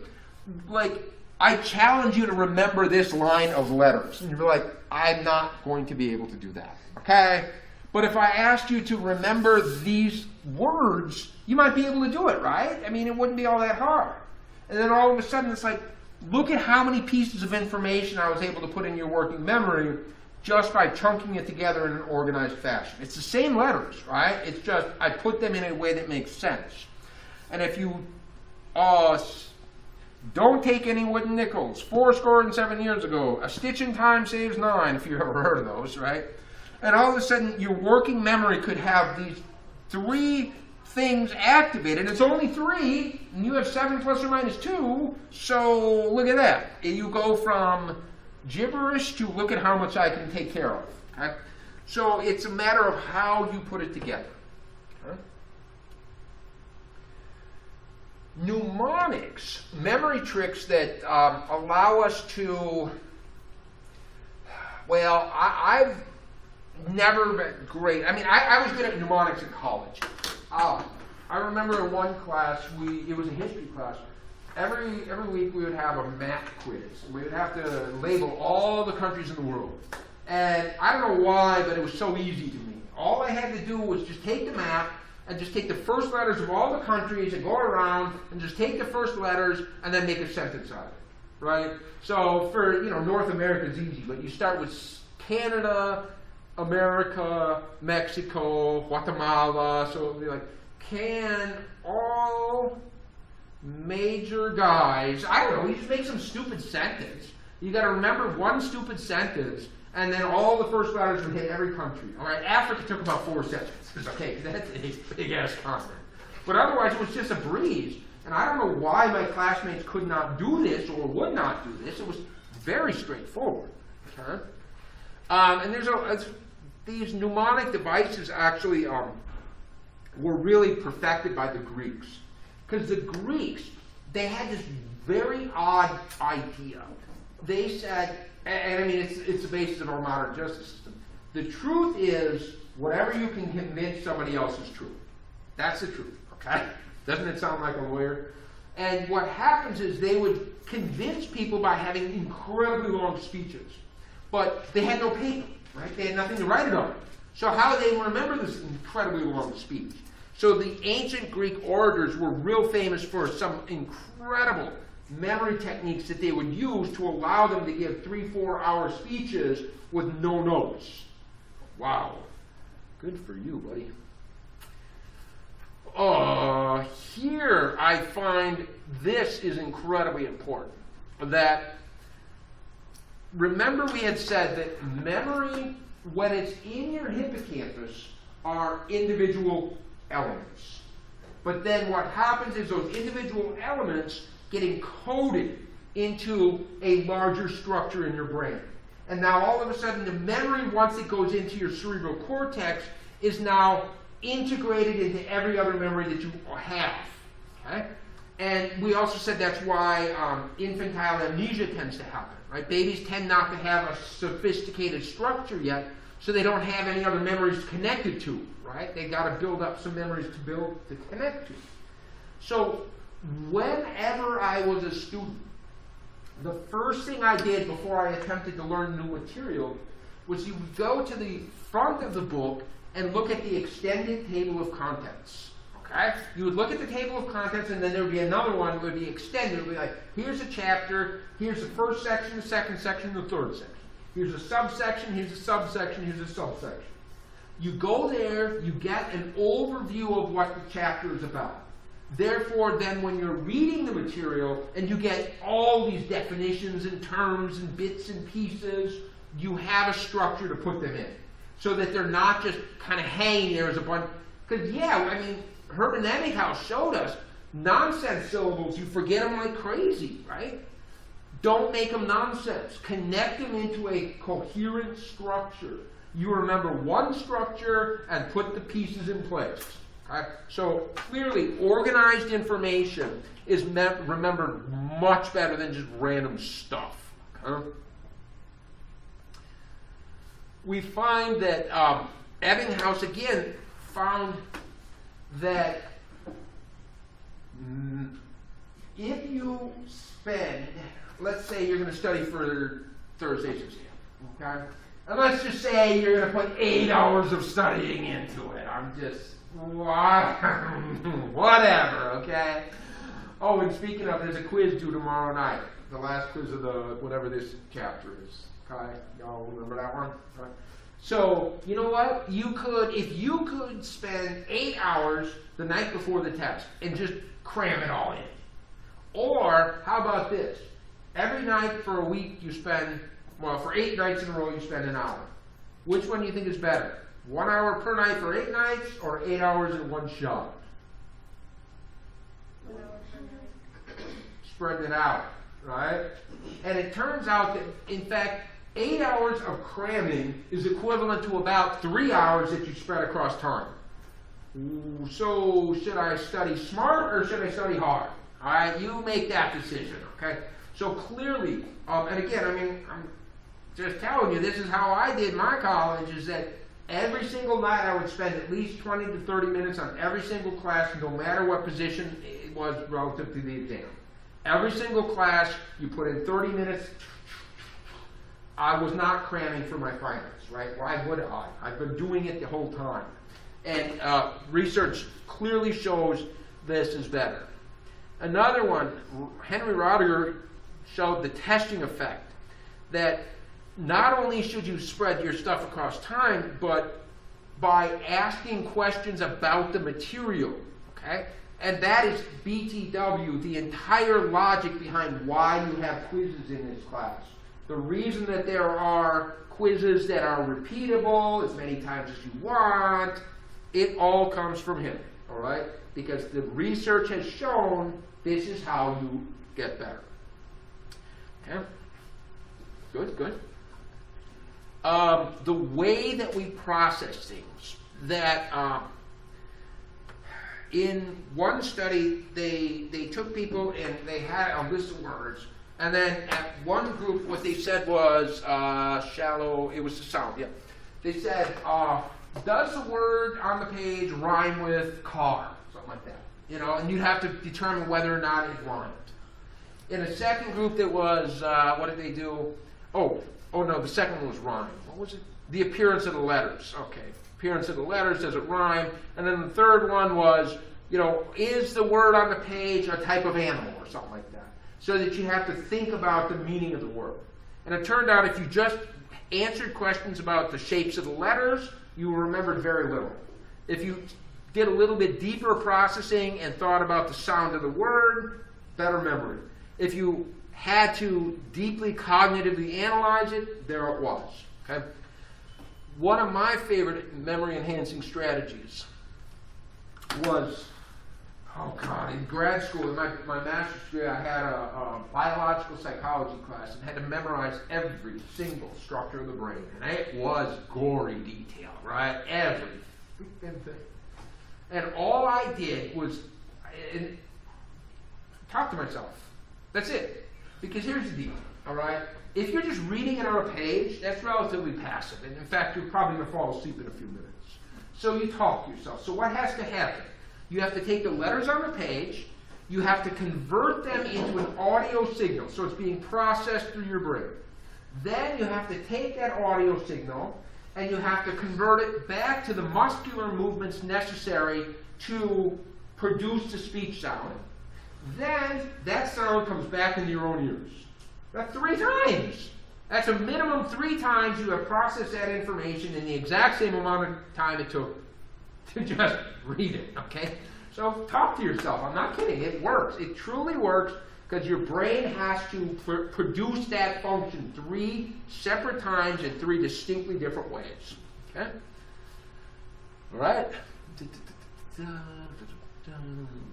like I challenge you to remember this line of letters. And you're like, I'm not going to be able to do that. Okay? But if I asked you to remember these words, you might be able to do it, right? I mean, it wouldn't be all that hard. And then all of a sudden it's like, look at how many pieces of information I was able to put in your working memory just by chunking it together in an organized fashion. It's the same letters, right? It's just I put them in a way that makes sense. And if you Don't take any wooden nickels. 77 years ago. A stitch in time saves 9, if you've ever heard of those, right? And all of a sudden, your working memory could have these 3 things activated. It's only 3, and you have 7 plus or minus 2, so look at that. You go from gibberish to look at how much I can take care of. Okay? So it's a matter of how you put it together. Okay? Mnemonics, memory tricks that allow us to, well, I've never been great. I mean, I was good at mnemonics in college. I remember in one class, it was a history class. Every week we would have a map quiz. We would have to label all the countries in the world. And I don't know why, but it was so easy to me. All I had to do was just take the map and just take the first letters of all the countries and go around and just take the first letters and then make a sentence out of it, right? So for, North America is easy, but you start with Canada, America, Mexico, Guatemala. So it'll be like, can all major guys, I don't know, you just make some stupid sentence. You got to remember one stupid sentence, and then all the first letters would hit every country. All right, Africa took about 4 sentences, okay, that's a big-ass continent. But otherwise, it was just a breeze. And I don't know why my classmates could not do this or would not do this. It was very straightforward. Okay? And these mnemonic devices actually were really perfected by the Greeks. Because the Greeks, they had this very odd idea. They said, and I mean, it's the basis of our modern justice system. The truth is, whatever you can convince somebody else is true. That's the truth, okay? Doesn't it sound like a lawyer? And what happens is they would convince people by having incredibly long speeches. But they had no paper, right? They had nothing to write it on. So how do they remember this incredibly long speech? So the ancient Greek orators were real famous for some incredible memory techniques that they would use to allow them to give 3-4 hour speeches with no notes. Wow. Good for you, buddy. Here I find this is incredibly important. That, remember we had said that memory, when it's in your hippocampus, are individual elements. But then what happens is those individual elements get encoded into a larger structure in your brain. And now all of a sudden the memory, once it goes into your cerebral cortex, is now integrated into every other memory that you have. Okay? And we also said that's why infantile amnesia tends to happen. Right? Babies tend not to have a sophisticated structure yet, so they don't have any other memories connected to. Right? They got to build up some memories to connect to. So whenever I was a student, the first thing I did before I attempted to learn new material was you would go to the front of the book and look at the extended table of contents. Okay? You would look at the table of contents, and then there would be another one that would be extended. It would be like, here's a chapter, here's the first section, the second section, the third section. Here's a subsection, here's a subsection, here's a subsection. You go there, you get an overview of what the chapter is about. Therefore, then when you're reading the material and you get all these definitions and terms and bits and pieces, you have a structure to put them in. So that they're not just kind of hanging there as a bunch. Because, yeah, I mean, Herman Ebbinghaus showed us nonsense syllables, you forget them like crazy, right? Don't make them nonsense. Connect them into a coherent structure. You remember one structure and put the pieces in place. Okay? So clearly, organized information is remembered much better than just random stuff. Okay? We find that Ebbinghaus, again, found that if you spend, let's say you're going to study for Thursday's exam, okay? And let's just say you're going to put 8 hours of studying into it. I'm just, whatever, okay? Oh, and speaking of, there's a quiz due tomorrow night. The last quiz of the, whatever this chapter is. Okay, y'all remember that one? Right. So, you know what? You could, if you could spend 8 hours the night before the test and just cram it all in. Or, how about this? Every night for a week you spend, well, for 8 nights in a row you spend an hour. Which one do you think is better? 1 hour per night for 8 nights, or 8 hours in one shot? 1 hour per night. Spread it out, right? And it turns out that, in fact, 8 hours of cramming is equivalent to about 3 hours that you spread across time. So, should I study smart or should I study hard? All right, you make that decision, okay? So clearly, and again, I mean, I'm just telling you, this is how I did my college, is that every single night I would spend at least 20 to 30 minutes on every single class, no matter what position it was relative to the exam. Every single class, you put in 30 minutes. I was not cramming for my finals, right? Why would I? I've been doing it the whole time. And research clearly shows this is better. Another one, Henry Roediger showed the testing effect, that not only should you spread your stuff across time, but by asking questions about the material, okay? And that is BTW, the entire logic behind why you have quizzes in this class. The reason that there are quizzes that are repeatable as many times as you want, it all comes from him, all right? Because the research has shown this is how you get better. Okay? Good, good. The way that we process things, that in one study, they took people and they had a list of words, and then at one group, what they said was shallow, it was the sound, yeah. They said, does the word on the page rhyme with car? Something like that. You know, and you'd have to determine whether or not it rhymed. In a second group that was, what did they do? Oh no, the second one was rhyme. What was it? The appearance of the letters. Okay, appearance of the letters, does it rhyme? And then the third one was, you know, is the word on the page a type of animal or something like that? So that you have to think about the meaning of the word. And it turned out if you just answered questions about the shapes of the letters, you remembered very little. If you did a little bit deeper processing and thought about the sound of the word, better memory. If you had to deeply cognitively analyze it, there it was. Okay? One of my favorite memory-enhancing strategies was, in grad school, in my master's degree, I had a biological psychology class and had to memorize every single structure of the brain. And it was gory detail, right? Every freaking thing. And all I did was talk to myself. That's it. Because here's the deal, all right? If you're just reading it on a page, that's relatively passive. And in fact, you're probably going to fall asleep in a few minutes. So you talk to yourself. So what has to happen? You have to take the letters on the page, you have to convert them into an audio signal, so it's being processed through your brain. Then you have to take that audio signal and you have to convert it back to the muscular movements necessary to produce the speech sound. Then that sound comes back into your own ears. That's 3 times. That's a minimum 3 times you have processed that information in the exact same amount of time it took to just read it, okay? So talk to yourself. I'm not kidding. It works. It truly works because your brain has to produce that function 3 separate times in 3 distinctly different ways, okay? All right?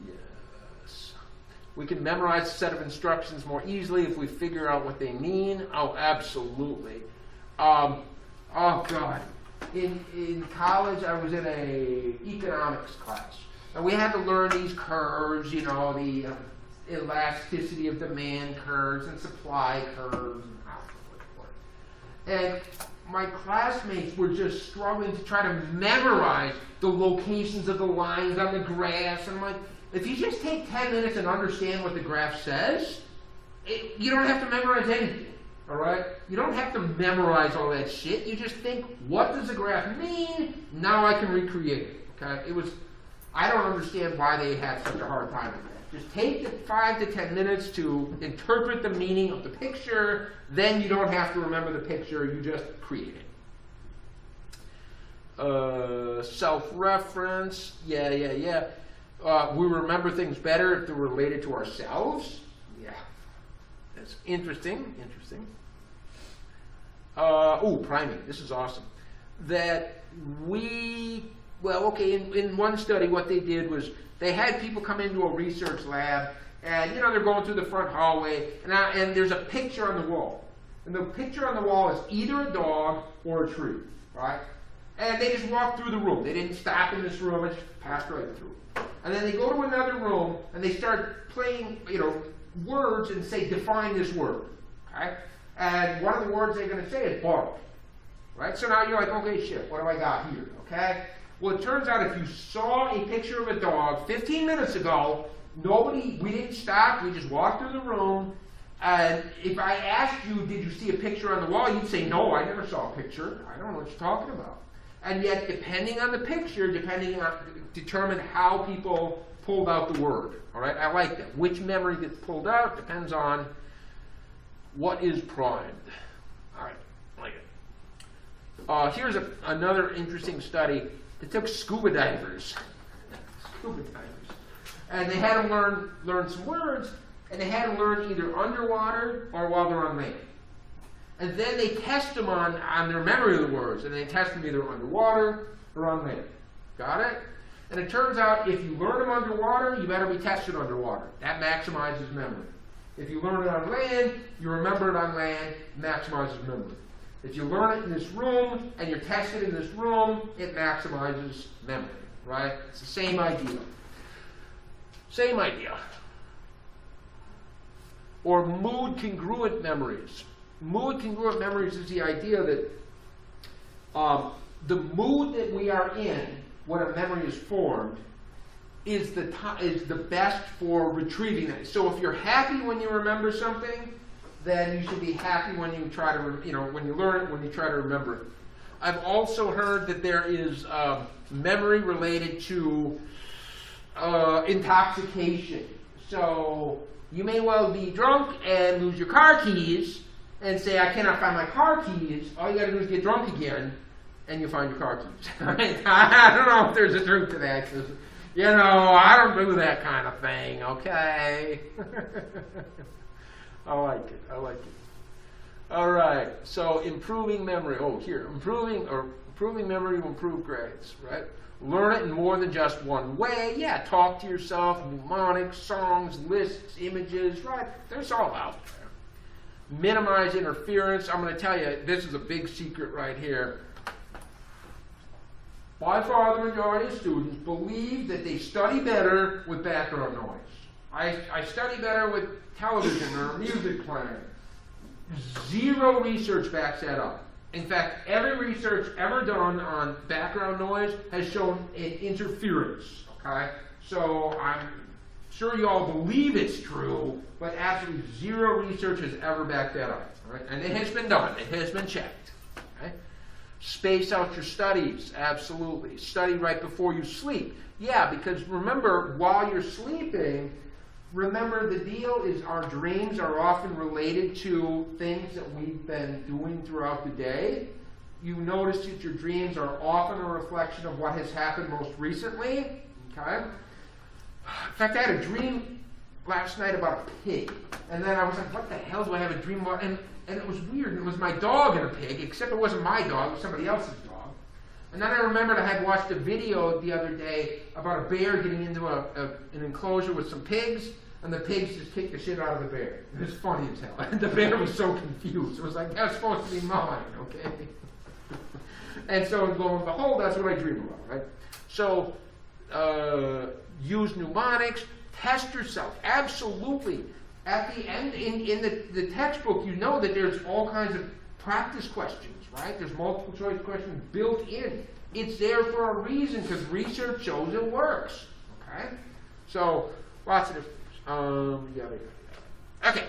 Yes. We can memorize a set of instructions more easily if we figure out what they mean. Oh, absolutely. Oh, God. In college, I was in a economics class. And we had to learn these curves, you know, the elasticity of demand curves and supply curves and how it works. And my classmates were just struggling to try to memorize the locations of the lines on the graphs. And I'm like, if you just take 10 minutes and understand what the graph says, you don't have to memorize anything. All right? You don't have to memorize all that shit. You just think, what does the graph mean? Now I can recreate it. Okay? I don't understand why they had such a hard time with that. Just take the 5 to 10 minutes to interpret the meaning of the picture. Then you don't have to remember the picture. You just create it. Self-reference. Yeah. We remember things better if they're related to ourselves. says. Interesting. Priming. This is awesome. That in one study what they did was they had people come into a research lab and, they're going through the front hallway and there's a picture on the wall. And the picture on the wall is either a dog or a tree, right? And they just walked through the room. They didn't stop in this room, it just passed right through. And then they go to another room and they start playing, words and say, define this word, okay? And one of the words they're going to say is bark, right? So now you're like, okay, shit, what do I got here, okay? Well, it turns out if you saw a picture of a dog 15 minutes ago, we didn't stop, we just walked through the room, and if I asked you, did you see a picture on the wall, you'd say, no, I never saw a picture. I don't know what you're talking about. And yet, depending on the picture, determine how people pulled out the word, all right? I like that. Which memory gets pulled out depends on what is primed. All right, I like it. Here's another interesting study. They took scuba divers, and they had them learn some words, and they had them learn either underwater or while they're on land. And then they test them on their memory of the words, and they test them either underwater or on land. Got it? And it turns out if you learn them underwater, you better be tested underwater. That maximizes memory. If you learn it on land, you remember it on land, maximizes memory. If you learn it in this room and you're tested in this room, it maximizes memory, right? It's the same idea. Same idea. Or mood congruent memories. Mood congruent memories is the idea that the mood that we are in when a memory is formed is the best for retrieving it. So if you're happy when you remember something, then you should be happy when you try to, when you learn it, when you try to remember it. I've also heard that there is memory related to intoxication. So you may well be drunk and lose your car keys and say, I cannot find my car keys. All you got to do is get drunk again and you find your car keys. Right? I don't know if there's a truth to that, because, I don't do that kind of thing, okay? I like it. All right, so improving memory. Improving memory will improve grades, right? Learn it in more than just one way. Yeah, talk to yourself, mnemonics, songs, lists, images, right? There's all out there. Minimize interference. I'm going to tell you, this is a big secret right here. By far the majority of students believe that they study better with background noise. I study better with television or music playing. Zero research backs that up. In fact, every research ever done on background noise has shown an interference, okay? So I'm sure you all believe it's true, but absolutely zero research has ever backed that up, right? And it has been done. It has been checked, okay? Space out your studies, absolutely. Study right before you sleep. Yeah, because remember, while you're sleeping, remember the deal is our dreams are often related to things that we've been doing throughout the day. You notice that your dreams are often a reflection of what has happened most recently, okay? In fact, I had a dream last night about a pig, and then I was like, what the hell do I have a dream about? And it was weird. It was my dog and a pig, except it wasn't my dog, it was somebody else's dog. And then I remembered I had watched a video the other day about a bear getting into an enclosure with some pigs, and the pigs just kicked the shit out of the bear. It was funny as hell. And the bear was so confused. It was like, that's supposed to be mine, okay? And so, lo and behold, that's what I dream about, right? So, use mnemonics, test yourself, absolutely. At the end, in the textbook, you know that there's all kinds of practice questions, right? There's multiple choice questions built in. It's there for a reason, because research shows it works, okay? So, lots of different Okay.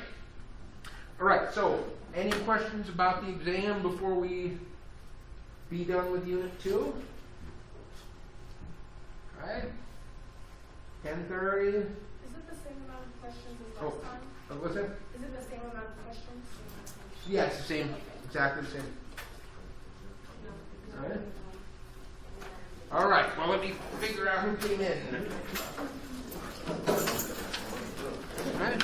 All right, so any questions about the exam before we be done with Unit 2? All right. 10:30. Is it the same amount of questions as last time? What's that? Is it the same amount of questions? Yeah, it's the same. Exactly the same. All right. All right. Well, let me figure out who came in. All right.